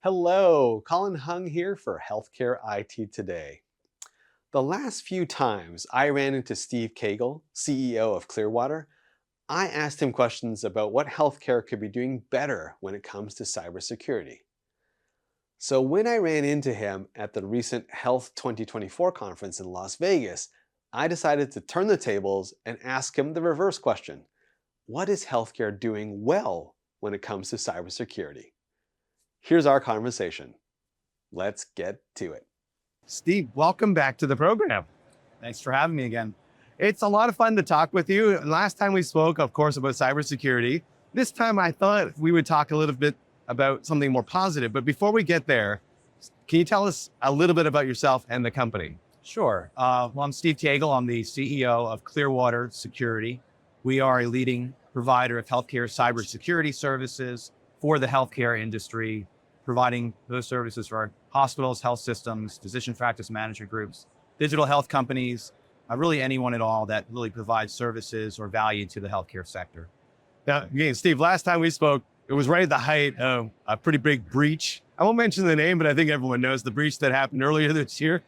Hello, Colin Hung here for Healthcare IT Today. The last few times I ran into Steve Cagle, CEO of Clearwater, I asked him questions about what healthcare could be doing better when it comes to cybersecurity. So when I ran into him at the recent Health 2024 conference in Las Vegas, I decided to turn the tables and ask him the reverse question. What is healthcare doing well when it comes to cybersecurity? Here's our conversation. Let's get to it. Steve, welcome back to the program. Thanks for having me again. It's a lot of fun to talk with you. Last time we spoke, of course, about cybersecurity. This time I thought we would talk a little bit about something more positive. But before we get there, can you tell us a little bit about yourself and the company? Sure. I'm Steve Cagle. I'm the CEO of Clearwater Security. We are a leading provider of healthcare cybersecurity services for the healthcare industry, providing those services for our hospitals, health systems, physician practice management groups, digital health companies, really anyone at all that really provides services or value to the healthcare sector. Now, again, Steve, last time we spoke, it was right at the height of a pretty big breach. I won't mention the name, but I think everyone knows the breach that happened earlier this year.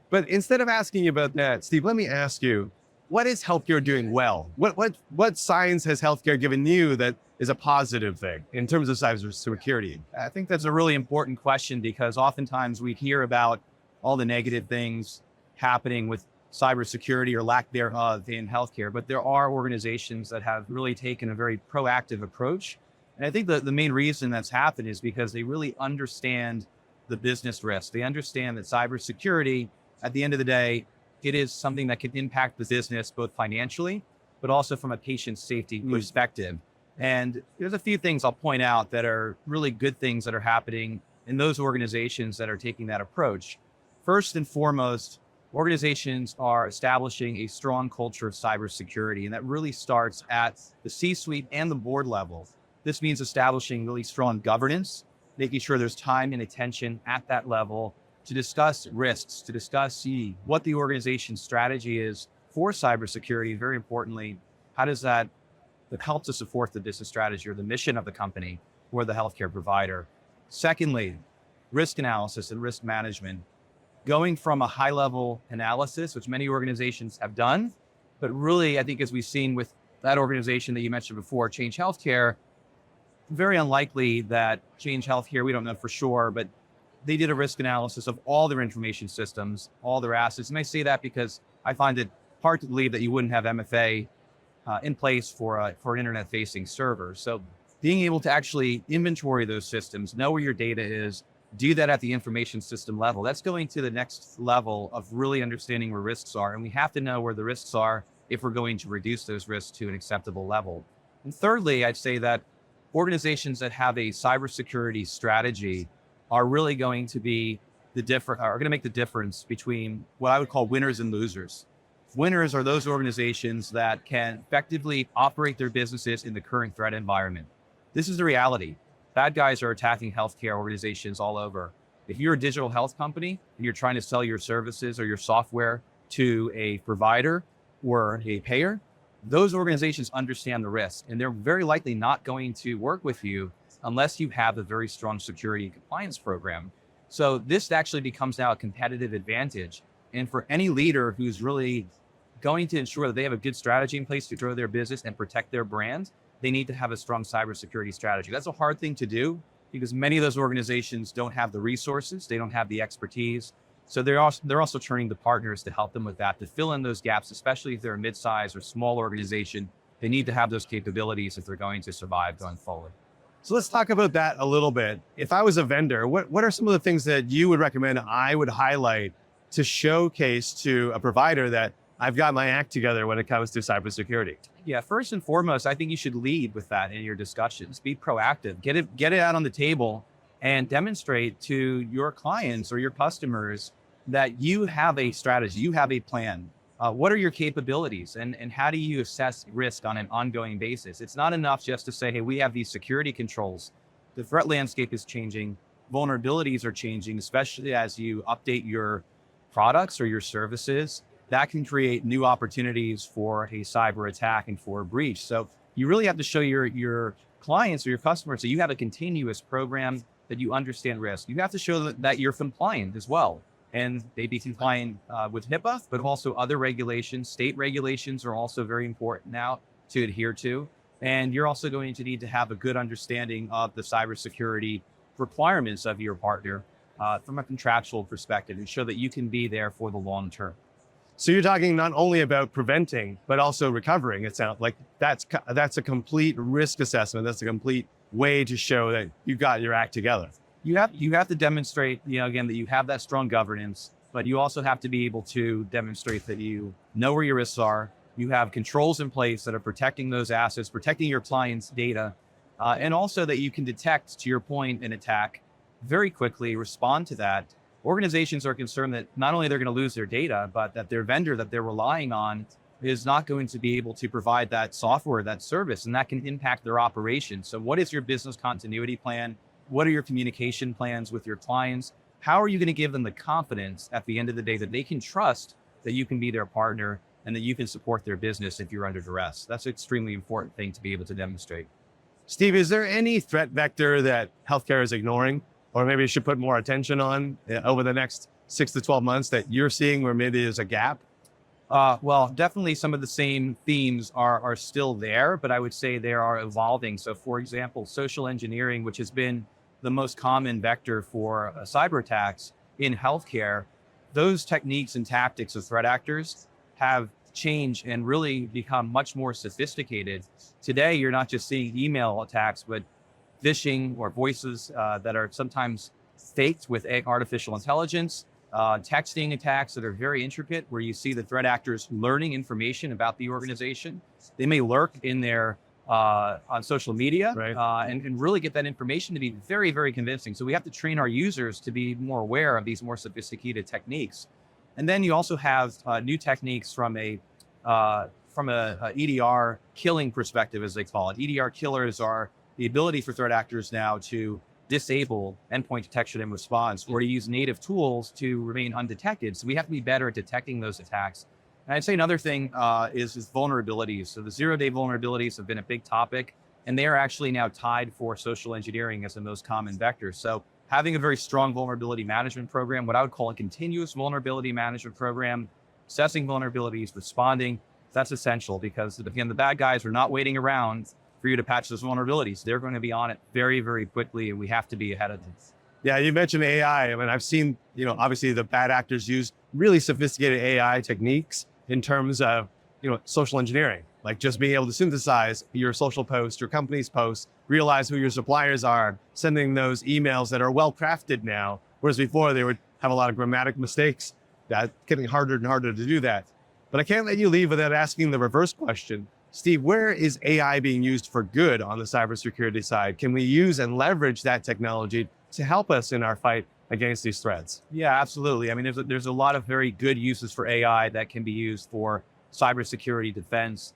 But instead of asking you about that, Steve, let me ask you, what is healthcare doing well? What signs has healthcare given you that is a positive thing in terms of cybersecurity? I think that's a really important question because oftentimes we hear about all the negative things happening with cybersecurity or lack thereof in healthcare, but there are organizations that have really taken a very proactive approach. And I think the main reason that's happened is because they really understand the business risk. They understand that cybersecurity, at the end of the day, it is something that can impact the business both financially, but also from a patient safety perspective. And there's a few things I'll point out that are really good things that are happening in those organizations that are taking that approach. First and foremost, organizations are establishing a strong culture of cybersecurity, and that really starts at the C-suite and the board level. This means establishing really strong governance, making sure there's time and attention at that level to discuss risks, to discuss what the organization's strategy is for cybersecurity, and very importantly, how does that help to support the business strategy or the mission of the company or the healthcare provider. Secondly, risk analysis and risk management. Going from a high-level analysis, which many organizations have done, but really, I think as we've seen with that organization that you mentioned before, Change Healthcare, very unlikely that Change Healthcare, we don't know for sure, but they did a risk analysis of all their information systems, all their assets. And I say that because I find it hard to believe that you wouldn't have MFA in place for an internet-facing server. So being able to actually inventory those systems, know where your data is, do that at the information system level, that's going to the next level of really understanding where risks are. And we have to know where the risks are if we're going to reduce those risks to an acceptable level. And thirdly, I'd say that organizations that have a cybersecurity strategy are really going to be are going to make the difference between what I would call winners and losers. Winners are those organizations that can effectively operate their businesses in the current threat environment. This is the reality. Bad guys are attacking healthcare organizations all over. If you're a digital health company and you're trying to sell your services or your software to a provider or a payer, those organizations understand the risk, and they're very likely not going to work with you unless you have a very strong security and compliance program. So this actually becomes now a competitive advantage. And for any leader who's really going to ensure that they have a good strategy in place to grow their business and protect their brand, they need to have a strong cybersecurity strategy. That's a hard thing to do because many of those organizations don't have the resources, they don't have the expertise. So they're also turning to partners to help them with that, to fill in those gaps, especially if they're a mid-size or small organization. They need to have those capabilities if they're going to survive going forward. So let's talk about that a little bit. If I was a vendor, what are some of the things that you would recommend I would highlight to showcase to a provider that I've got my act together when it comes to cybersecurity? Yeah, first and foremost, I think you should lead with that in your discussions. Be proactive, get it out on the table and demonstrate to your clients or your customers that you have a strategy, you have a plan. What are your capabilities and how do you assess risk on an ongoing basis? It's not enough just to say, hey, we have these security controls. The threat landscape is changing. Vulnerabilities are changing, especially as you update your products or your services. That can create new opportunities for a cyber attack and for a breach. So you really have to show your clients or your customers that you have a continuous program, that you understand risk. You have to show that you're compliant as well. And they be compliant with HIPAA, but also other regulations. State regulations are also very important now to adhere to. And you're also going to need to have a good understanding of the cybersecurity requirements of your partner from a contractual perspective, and show that you can be there for the long term. So you're talking not only about preventing, but also recovering. It sounds like that's a complete risk assessment. That's a complete way to show that you got your act together. You have to demonstrate, again, that you have that strong governance, but you also have to be able to demonstrate that you know where your risks are. You have controls in place that are protecting those assets, protecting your client's data, and also that you can detect, to your point, an attack very quickly, respond to that. Organizations are concerned that not only they're going to lose their data, but that their vendor that they're relying on is not going to be able to provide that software, that service, and that can impact their operations. So what is your business continuity plan? What are your communication plans with your clients? How are you going to give them the confidence at the end of the day that they can trust that you can be their partner and that you can support their business if you're under duress? That's an extremely important thing to be able to demonstrate. Steve, is there any threat vector that healthcare is ignoring, or maybe it should put more attention on over the next 6 to 12 months that you're seeing where maybe there's a gap? Well, definitely some of the same themes are still there, but I would say they are evolving. So for example, social engineering, which has been the most common vector for cyber attacks in healthcare, those techniques and tactics of threat actors have changed and really become much more sophisticated. Today, you're not just seeing email attacks, but phishing or voices that are sometimes faked with artificial intelligence, texting attacks that are very intricate, where you see the threat actors learning information about the organization. They may lurk in their on social media, right, and really get that information to be very, very convincing. So we have to train our users to be more aware of these more sophisticated techniques. And then you also have new techniques from a EDR killing perspective, as they call it. EDR killers are the ability for threat actors now to disable endpoint detection and response, or to use native tools to remain undetected. So we have to be better at detecting those attacks. And I'd say another thing is vulnerabilities. So the zero-day vulnerabilities have been a big topic, and they are actually now tied for social engineering as the most common vector. So having a very strong vulnerability management program, what I would call a continuous vulnerability management program, assessing vulnerabilities, responding, that's essential, because again, the bad guys are not waiting around for you to patch those vulnerabilities. They're going to be on it very, very quickly, and we have to be ahead of them. Yeah, you mentioned AI. I mean, I've seen, obviously the bad actors use really sophisticated AI techniques in terms of, social engineering, like just being able to synthesize your social posts, your company's posts, realize who your suppliers are, sending those emails that are well crafted now, whereas before they would have a lot of grammatic mistakes. That's getting harder and harder to do that. But I can't let you leave without asking the reverse question. Steve, where is AI being used for good on the cybersecurity side? Can we use and leverage that technology to help us in our fight against these threats? Yeah, absolutely. I mean, there's a lot of very good uses for AI that can be used for cybersecurity defense.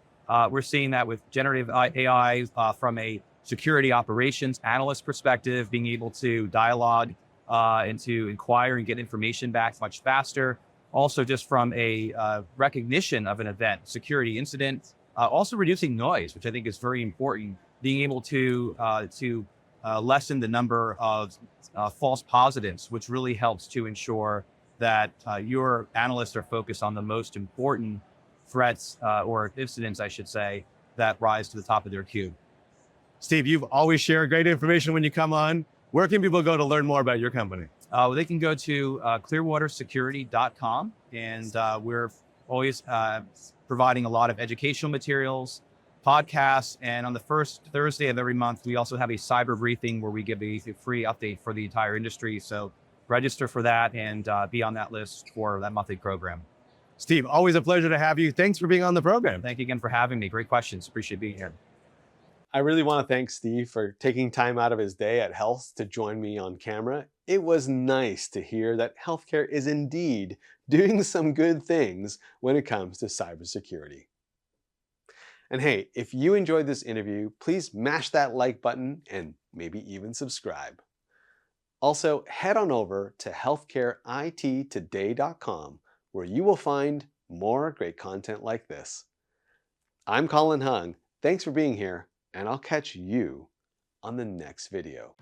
We're seeing that with generative AI from a security operations analyst perspective, being able to dialogue and to inquire and get information back much faster. Also, just from a recognition of an event, security incident, also reducing noise, which I think is very important. Being able to lessen the number of false positives, which really helps to ensure that your analysts are focused on the most important threats or incidents, I should say, that rise to the top of their queue. Steve, you've always shared great information when you come on. Where can people go to learn more about your company? They can go to clearwatersecurity.com, and we're always providing a lot of educational materials, podcasts, and on the first Thursday of every month, we also have a cyber briefing where we give a free update for the entire industry. So register for that and be on that list for that monthly program. Steve, always a pleasure to have you. Thanks for being on the program. Thank you again for having me. Great questions. Appreciate being here. I really want to thank Steve for taking time out of his day at Health to join me on camera. It was nice to hear that healthcare is indeed doing some good things when it comes to cybersecurity. And hey, if you enjoyed this interview, please mash that like button and maybe even subscribe. Also, head on over to healthcareittoday.com, where you will find more great content like this. I'm Colin Hung. Thanks for being here, and I'll catch you on the next video.